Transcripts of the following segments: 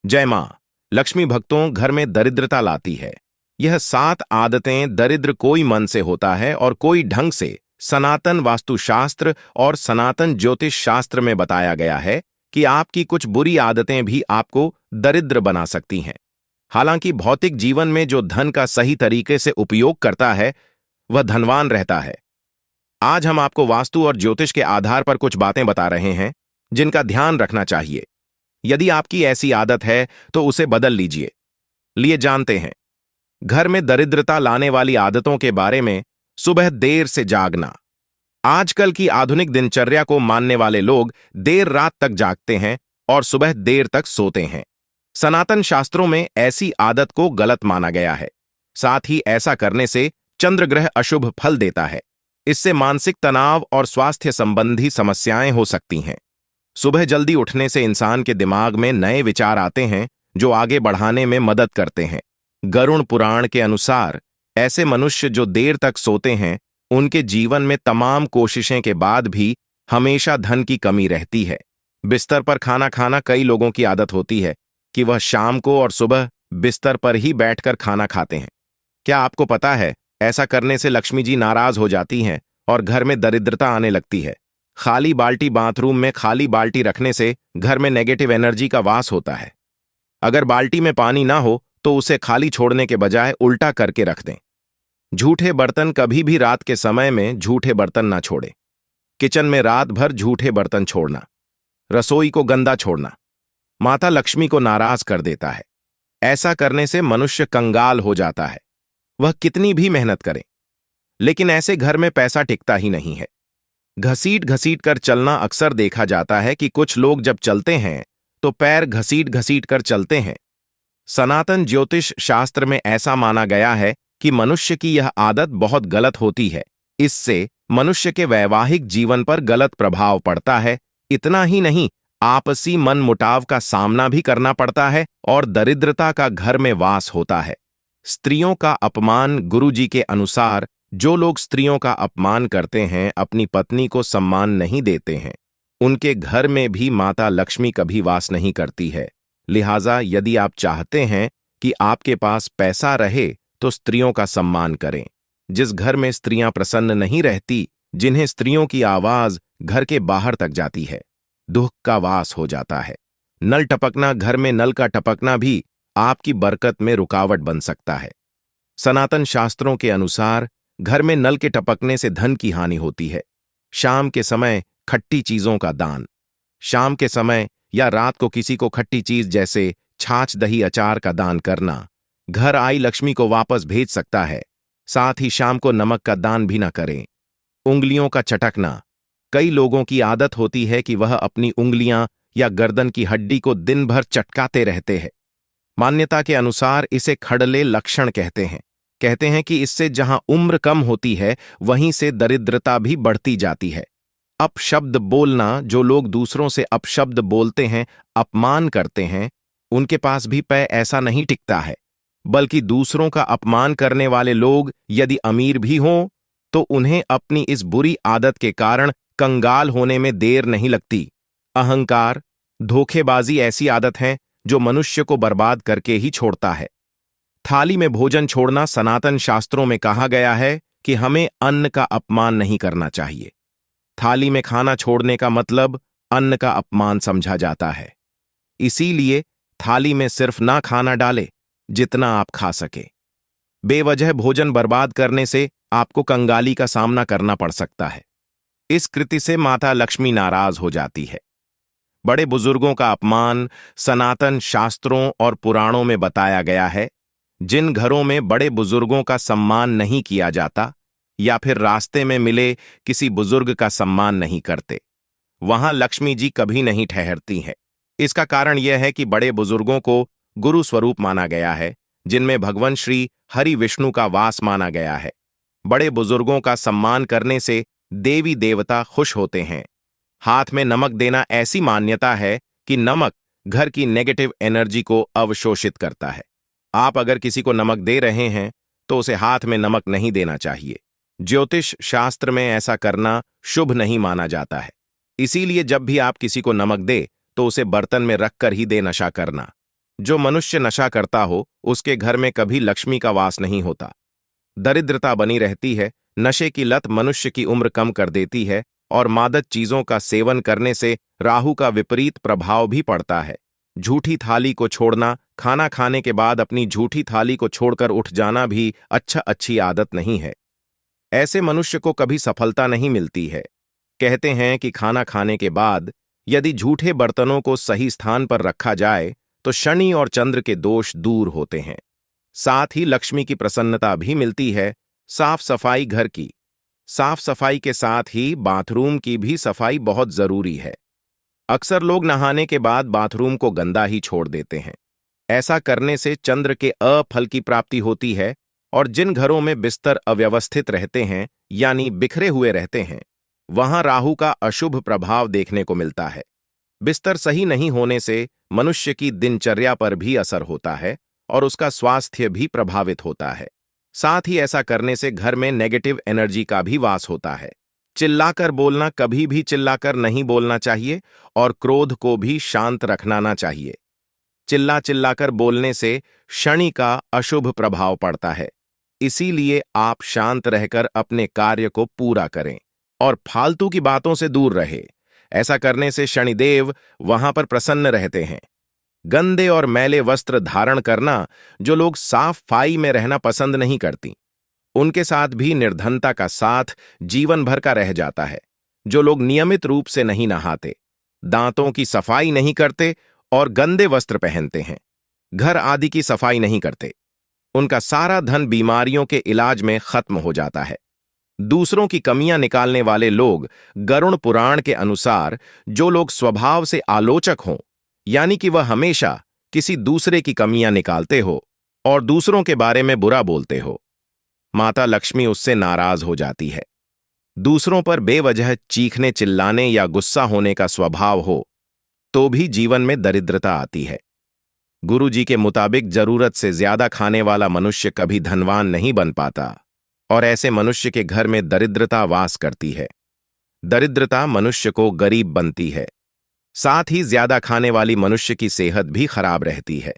जय मां। लक्ष्मी भक्तों, घर में दरिद्रता लाती है। यह 7 आदतें दरिद्र कोई मन से होता है और कोई ढंग से। सनातन वास्तुशास्त्र और सनातन ज्योतिष शास्त्र में बताया गया है कि आपकी कुछ बुरी आदतें भी आपको दरिद्र बना सकती हैं। हालांकि भौतिक जीवन में जो धन का सही तरीके से उपयोग करता है वह धनवान रहता है। आज हम आपको वास्तु और ज्योतिष के आधार पर कुछ बातें बता रहे हैं जिनका ध्यान रखना चाहिए। यदि आपकी ऐसी आदत है तो उसे बदल लीजिए। लिए जानते हैं घर में दरिद्रता लाने वाली आदतों के बारे में। सुबह देर से जागना। आजकल की आधुनिक दिनचर्या को मानने वाले लोग देर रात तक जागते हैं और सुबह देर तक सोते हैं। सनातन शास्त्रों में ऐसी आदत को गलत माना गया है। साथ ही ऐसा करने से चंद्र ग्रह अशुभ फल देता है। इससे मानसिक तनाव और स्वास्थ्य संबंधी समस्याएं हो सकती हैं। सुबह जल्दी उठने से इंसान के दिमाग में नए विचार आते हैं जो आगे बढ़ाने में मदद करते हैं। गरुड़ पुराण के अनुसार ऐसे मनुष्य जो देर तक सोते हैं उनके जीवन में तमाम कोशिशें के बाद भी हमेशा धन की कमी रहती है। बिस्तर पर खाना खाना कई लोगों की आदत होती है कि वह शाम को और सुबह बिस्तर पर ही बैठकर खाना खाते हैं। क्या आपको पता है ऐसा करने से लक्ष्मी जी नाराज हो जाती हैं और घर में दरिद्रता आने लगती है। खाली बाल्टी बाथरूम में खाली बाल्टी रखने से घर में नेगेटिव एनर्जी का वास होता है। अगर बाल्टी में पानी ना हो तो उसे खाली छोड़ने के बजाय उल्टा करके रख दें। झूठे बर्तन कभी भी रात के समय में झूठे बर्तन ना छोड़ें। किचन में रात भर झूठे बर्तन छोड़ना, रसोई को गंदा छोड़ना माता लक्ष्मी को नाराज कर देता है। ऐसा करने से मनुष्य कंगाल हो जाता है। वह कितनी भी मेहनत करे लेकिन ऐसे घर में पैसा टिकता ही नहीं है। घसीट घसीट कर चलना अक्सर देखा जाता है कि कुछ लोग जब चलते हैं तो पैर घसीट घसीट कर चलते हैं। सनातन ज्योतिष शास्त्र में ऐसा माना गया है कि मनुष्य की यह आदत बहुत गलत होती है। इससे मनुष्य के वैवाहिक जीवन पर गलत प्रभाव पड़ता है। इतना ही नहीं, आपसी मनमुटाव का सामना भी करना पड़ता है और दरिद्रता का घर में वास होता है। स्त्रियों का अपमान। गुरुजी के अनुसार जो लोग स्त्रियों का अपमान करते हैं, अपनी पत्नी को सम्मान नहीं देते हैं, उनके घर में भी माता लक्ष्मी कभी वास नहीं करती है। लिहाजा यदि आप चाहते हैं कि आपके पास पैसा रहे तो स्त्रियों का सम्मान करें। जिस घर में स्त्रियां प्रसन्न नहीं रहती, जिन्हें स्त्रियों की आवाज घर के बाहर तक जाती है, दुख का वास हो जाता है। नल टपकना। घर में नल का टपकना भी आपकी बरकत में रुकावट बन सकता है। सनातन शास्त्रों के अनुसार घर में नल के टपकने से धन की हानि होती है। शाम के समय खट्टी चीजों का दान। शाम के समय या रात को किसी को खट्टी चीज जैसे छाछ, दही, अचार का दान करना घर आई लक्ष्मी को वापस भेज सकता है। साथ ही शाम को नमक का दान भी ना करें। उंगलियों का चटकना। कई लोगों की आदत होती है कि वह अपनी उंगलियां या गर्दन की हड्डी को दिन भर चटकाते रहते हैं। मान्यता के अनुसार इसे खड़ले लक्षण कहते हैं कि इससे जहां उम्र कम होती है वहीं से दरिद्रता भी बढ़ती जाती है। अपशब्द बोलना। जो लोग दूसरों से अपशब्द बोलते हैं, अपमान करते हैं, उनके पास भी ऐसा नहीं टिकता है। बल्कि दूसरों का अपमान करने वाले लोग यदि अमीर भी हों तो उन्हें अपनी इस बुरी आदत के कारण कंगाल होने में देर नहीं लगती। अहंकार। धोखेबाजी ऐसी आदत है जो मनुष्य को बर्बाद करके ही छोड़ता है। थाली में भोजन छोड़ना। सनातन शास्त्रों में कहा गया है कि हमें अन्न का अपमान नहीं करना चाहिए। थाली में खाना छोड़ने का मतलब अन्न का अपमान समझा जाता है। इसीलिए थाली में सिर्फ ना खाना डाले जितना आप खा सके। बेवजह भोजन बर्बाद करने से आपको कंगाली का सामना करना पड़ सकता है। इस कृति से माता लक्ष्मी नाराज हो जाती है। बड़े बुजुर्गों का अपमान। सनातन शास्त्रों और पुराणों में बताया गया है जिन घरों में बड़े बुजुर्गों का सम्मान नहीं किया जाता या फिर रास्ते में मिले किसी बुजुर्ग का सम्मान नहीं करते, वहां लक्ष्मी जी कभी नहीं ठहरती हैं। इसका कारण यह है कि बड़े बुजुर्गों को गुरु स्वरूप माना गया है, जिनमें भगवान श्री हरि विष्णु का वास माना गया है। बड़े बुजुर्गों का सम्मान करने से देवी देवता खुश होते हैं। हाथ में नमक देना। ऐसी मान्यता है कि नमक घर की नेगेटिव एनर्जी को अवशोषित करता है। आप अगर किसी को नमक दे रहे हैं तो उसे हाथ में नमक नहीं देना चाहिए। ज्योतिष शास्त्र में ऐसा करना शुभ नहीं माना जाता है। इसीलिए जब भी आप किसी को नमक दे तो उसे बर्तन में रखकर ही दे नशा करना। जो मनुष्य नशा करता हो उसके घर में कभी लक्ष्मी का वास नहीं होता। दरिद्रता बनी रहती है। नशे की लत मनुष्य की उम्र कम कर देती है और मादक चीजों का सेवन करने से राहु का विपरीत प्रभाव भी पड़ता है। झूठी थाली को छोड़ना, खाना खाने के बाद अपनी झूठी थाली को छोड़कर उठ जाना भी अच्छी आदत नहीं है। ऐसे मनुष्य को कभी सफलता नहीं मिलती है। कहते हैं कि खाना खाने के बाद यदि झूठे बर्तनों को सही स्थान पर रखा जाए तो शनि और चंद्र के दोष दूर होते हैं। साथ ही लक्ष्मी की प्रसन्नता भी मिलती है। साफ सफाई घर की साफ सफाई के साथ ही बाथरूम की भी सफाई बहुत जरूरी है। अक्सर लोग नहाने के बाद बाथरूम को गंदा ही छोड़ देते हैं। ऐसा करने से चंद्र के अफल की प्राप्ति होती है और जिन घरों में बिस्तर अव्यवस्थित रहते हैं यानी बिखरे हुए रहते हैं, वहां राहु का अशुभ प्रभाव देखने को मिलता है। बिस्तर सही नहीं होने से मनुष्य की दिनचर्या पर भी असर होता है और उसका स्वास्थ्य भी प्रभावित होता है। साथ ही ऐसा करने से घर में नेगेटिव एनर्जी का भी वास होता है। चिल्लाकर बोलना, कभी भी चिल्लाकर नहीं बोलना चाहिए और क्रोध को भी शांत रखना ना चाहिए। चिल्लाकर बोलने से शनि का अशुभ प्रभाव पड़ता है। इसीलिए आप शांत रहकर अपने कार्य को पूरा करें और फालतू की बातों से दूर रहे। ऐसा करने से शनिदेव वहां पर प्रसन्न रहते हैं। गंदे और मैले वस्त्र धारण करना, जो लोग साफ फाई में रहना पसंद नहीं करती, उनके साथ भी निर्धनता का साथ जीवन भर का रह जाता है। जो लोग नियमित रूप से नहीं नहाते, दांतों की सफाई नहीं करते और गंदे वस्त्र पहनते हैं, घर आदि की सफाई नहीं करते, उनका सारा धन बीमारियों के इलाज में खत्म हो जाता है। दूसरों की कमियां निकालने वाले लोग, गरुड़ पुराण के अनुसार जो लोग स्वभाव से आलोचक हों, यानी कि वह हमेशा किसी दूसरे की कमियां निकालते हो और दूसरों के बारे में बुरा बोलते हो, माता लक्ष्मी उससे नाराज हो जाती है। दूसरों पर बेवजह चीखने, चिल्लाने या गुस्सा होने का स्वभाव हो तो भी जीवन में दरिद्रता आती है। गुरु जी के मुताबिक जरूरत से ज्यादा खाने वाला मनुष्य कभी धनवान नहीं बन पाता और ऐसे मनुष्य के घर में दरिद्रता वास करती है। दरिद्रता मनुष्य को गरीब बनती है। साथ ही ज्यादा खाने वाली मनुष्य की सेहत भी खराब रहती है।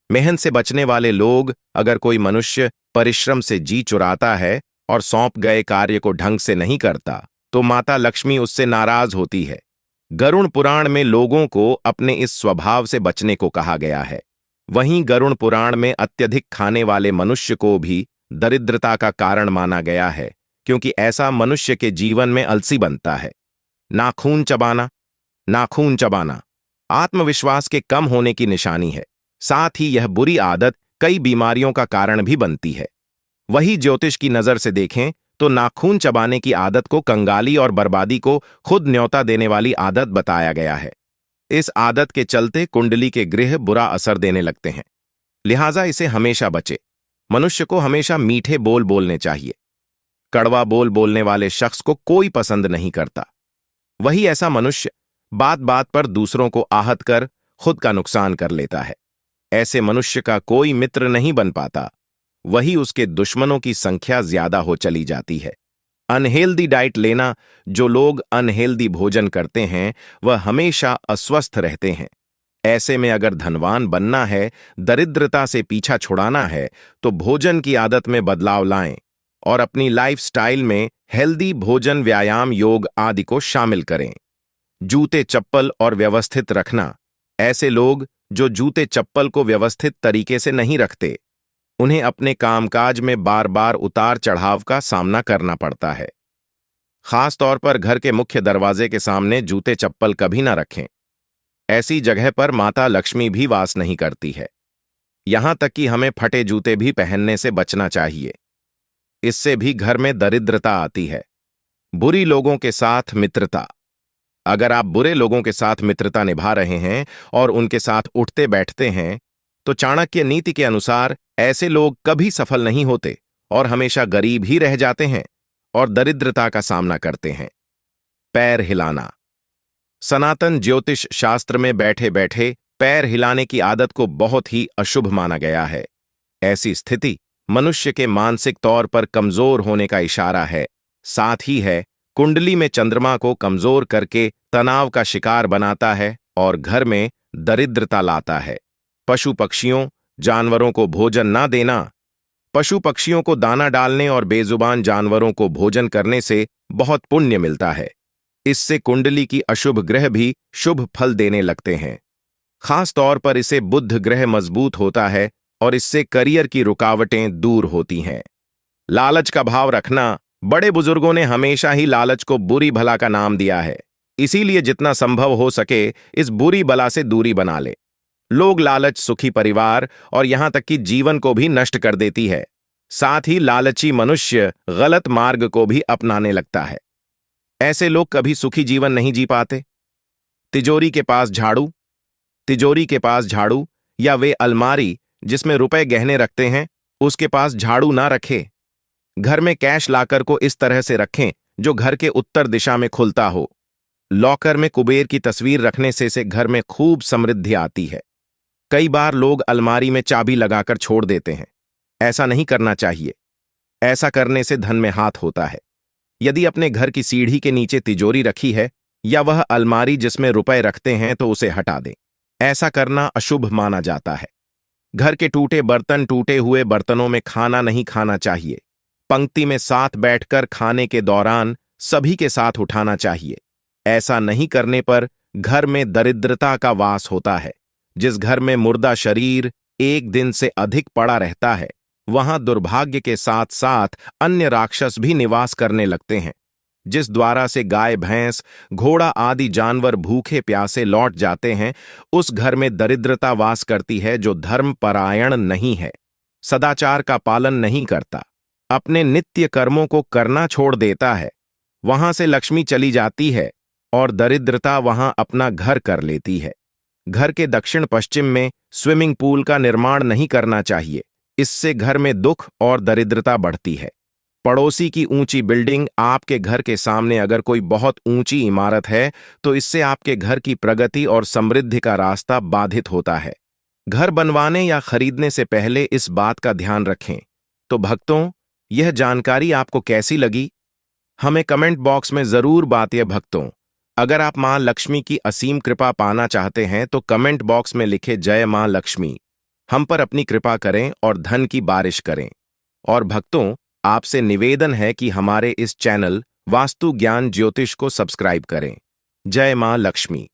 मेहनत से बचने वाले लोग, अगर कोई मनुष्य परिश्रम से जी चुराता है और सौंप गए कार्य को ढंग से नहीं करता तो माता लक्ष्मी उससे नाराज होती है। गरुड़ पुराण में लोगों को अपने इस स्वभाव से बचने को कहा गया है। वहीं गरुड़ पुराण में अत्यधिक खाने वाले मनुष्य को भी दरिद्रता का कारण माना गया है, क्योंकि ऐसा मनुष्य के जीवन में आलसी बनता है। नाखून चबाना आत्मविश्वास के कम होने की निशानी है। साथ ही यह बुरी आदत कई बीमारियों का कारण भी बनती है। वही ज्योतिष की नजर से देखें तो नाखून चबाने की आदत को कंगाली और बर्बादी को खुद न्योता देने वाली आदत बताया गया है। इस आदत के चलते कुंडली के ग्रह बुरा असर देने लगते हैं, लिहाजा इसे हमेशा बचे। मनुष्य को हमेशा मीठे बोल बोलने चाहिए। कड़वा बोल बोलने वाले शख्स को कोई पसंद नहीं करता। वही ऐसा मनुष्य बात बात पर दूसरों को आहत कर खुद का नुकसान कर लेता है। ऐसे मनुष्य का कोई मित्र नहीं बन पाता, वही उसके दुश्मनों की संख्या ज्यादा हो चली जाती है। अनहेल्दी डाइट लेना, जो लोग अनहेल्दी भोजन करते हैं वह हमेशा अस्वस्थ रहते हैं। ऐसे में अगर धनवान बनना है, दरिद्रता से पीछा छुड़ाना है, तो भोजन की आदत में बदलाव लाएं और अपनी लाइफस्टाइल में हेल्दी भोजन, व्यायाम, योग आदि को शामिल करें। जूते चप्पल और व्यवस्थित रखना। ऐसे लोग जो जूते चप्पल को व्यवस्थित तरीके से नहीं रखते, उन्हें अपने कामकाज में बार बार उतार चढ़ाव का सामना करना पड़ता है। खास तौर पर घर के मुख्य दरवाजे के सामने जूते चप्पल कभी ना रखें। ऐसी जगह पर माता लक्ष्मी भी वास नहीं करती है। यहां तक कि हमें फटे जूते भी पहनने से बचना चाहिए। इससे भी घर में दरिद्रता आती है। बुरी लोगों के साथ मित्रता। अगर आप बुरे लोगों के साथ मित्रता निभा रहे हैं और उनके साथ उठते बैठते हैं, तो चाणक्य नीति के अनुसार ऐसे लोग कभी सफल नहीं होते और हमेशा गरीब ही रह जाते हैं और दरिद्रता का सामना करते हैं। पैर हिलाना। सनातन ज्योतिष शास्त्र में बैठे बैठे पैर हिलाने की आदत को बहुत ही अशुभ माना गया है। ऐसी स्थिति मनुष्य के मानसिक तौर पर कमजोर होने का इशारा है। साथ ही है कुंडली में चंद्रमा को कमजोर करके तनाव का शिकार बनाता है और घर में दरिद्रता लाता है। पशु पक्षियों जानवरों को भोजन ना देना। पशु पक्षियों को दाना डालने और बेजुबान जानवरों को भोजन करने से बहुत पुण्य मिलता है। इससे कुंडली की अशुभ ग्रह भी शुभ फल देने लगते हैं। खास तौर पर इसे बुध ग्रह मजबूत होता है और इससे करियर की रुकावटें दूर होती हैं। लालच का भाव रखना। बड़े बुजुर्गों ने हमेशा ही लालच को बुरी भला का नाम दिया है। इसीलिए जितना संभव हो सके इस बुरी बला से दूरी बना ले। लोग लालच सुखी परिवार और यहां तक कि जीवन को भी नष्ट कर देती है। साथ ही लालची मनुष्य गलत मार्ग को भी अपनाने लगता है। ऐसे लोग कभी सुखी जीवन नहीं जी पाते। तिजोरी के पास झाड़ू। तिजोरी के पास झाड़ू या वे अलमारी जिसमें रुपए गहने रखते हैं उसके पास झाड़ू ना रखें। घर में कैश लाकर को इस तरह से रखें जो घर के उत्तर दिशा में खुलता हो। लॉकर में कुबेर की तस्वीर रखने से घर में खूब समृद्धि आती है। कई बार लोग अलमारी में चाबी लगाकर छोड़ देते हैं। ऐसा नहीं करना चाहिए। ऐसा करने से धन में हाथ होता है। यदि अपने घर की सीढ़ी के नीचे तिजोरी रखी है या वह अलमारी जिसमें रुपए रखते हैं तो उसे हटा दें। ऐसा करना अशुभ माना जाता है। घर के टूटे बर्तन टूटे हुए बर्तनों में खाना नहीं खाना चाहिए। पंक्ति में साथ बैठकर खाने के दौरान सभी के साथ उठाना चाहिए। ऐसा नहीं करने पर घर में दरिद्रता का वास होता है। जिस घर में मुर्दा शरीर एक दिन से अधिक पड़ा रहता है वहां दुर्भाग्य के साथ साथ अन्य राक्षस भी निवास करने लगते हैं। जिस द्वारा से गाय भैंस घोड़ा आदि जानवर भूखे प्यासे लौट जाते हैं उस घर में दरिद्रता वास करती है जो धर्म परायण नहीं है, सदाचार का पालन नहीं करता, अपने नित्य कर्मों को करना छोड़ देता है। वहां से लक्ष्मी चली जाती है और दरिद्रता वहां अपना घर कर लेती है। घर के दक्षिण पश्चिम में स्विमिंग पूल का निर्माण नहीं करना चाहिए। इससे घर में दुख और दरिद्रता बढ़ती है। पड़ोसी की ऊंची बिल्डिंग आपके घर के सामने अगर कोई बहुत ऊंची इमारत है तो इससे आपके घर की प्रगति और समृद्धि का रास्ता बाधित होता है। घर बनवाने या खरीदने से पहले इस बात का ध्यान रखें। तो भक्तों, यह जानकारी आपको कैसी लगी हमें कमेंट बॉक्स में जरूर बातिए। भक्तों, अगर आप मां लक्ष्मी की असीम कृपा पाना चाहते हैं तो कमेंट बॉक्स में लिखे जय मां लक्ष्मी, हम पर अपनी कृपा करें और धन की बारिश करें। और भक्तों, आपसे निवेदन है कि हमारे इस चैनल वास्तु ज्ञान ज्योतिष को सब्सक्राइब करें। जय मां लक्ष्मी।